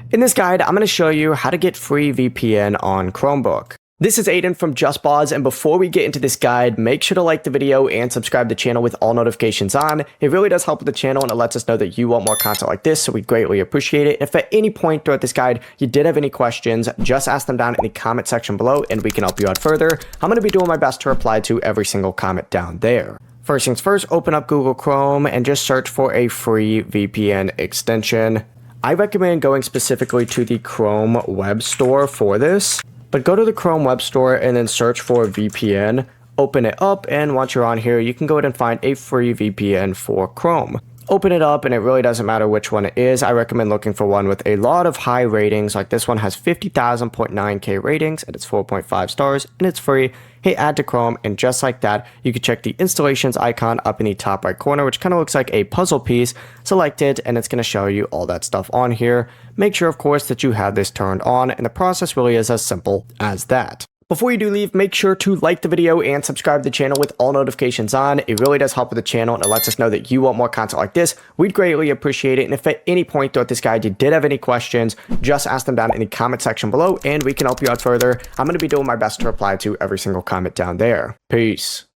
In this guide, I'm going to show you how to get free VPN on Chromebook. This is Aiden from JustBoz, and before we get into this guide, make sure to like the video and subscribe to the channel with all notifications on. It really does help with the channel, and it lets us know that you want more content like this, so we greatly appreciate it. If at any point throughout this guide you did have any questions, just ask them down in the comment section below, and we can help you out further. I'm going to be doing my best to reply to every single comment down there. First things first, open up Google Chrome and just search for a free VPN extension. I recommend going specifically to the Chrome web store for this, but go to the Chrome web store and then search for VPN, open it up, and once you're on here, you can go ahead and find a free VPN for Chrome. Open it up, and it really doesn't matter which one it is. I recommend looking for one with a lot of high ratings, like this one has 50,000.9K ratings, and it's 4.5 stars, and it's free. Hit add to Chrome, and just like that, you can check the installations icon up in the top right corner, which kind of looks like a puzzle piece. Select it, and it's going to show you all that stuff on here. Make sure, of course, that you have this turned on, and the process really is as simple as that. Before you do leave, make sure to like the video and subscribe to the channel with all notifications on. It really does help with the channel, and it lets us know that you want more content like this. We'd greatly appreciate it. And if at any point throughout this guide you did have any questions, just ask them down in the comment section below, and we can help you out further. I'm going to be doing my best to reply to every single comment down there. Peace.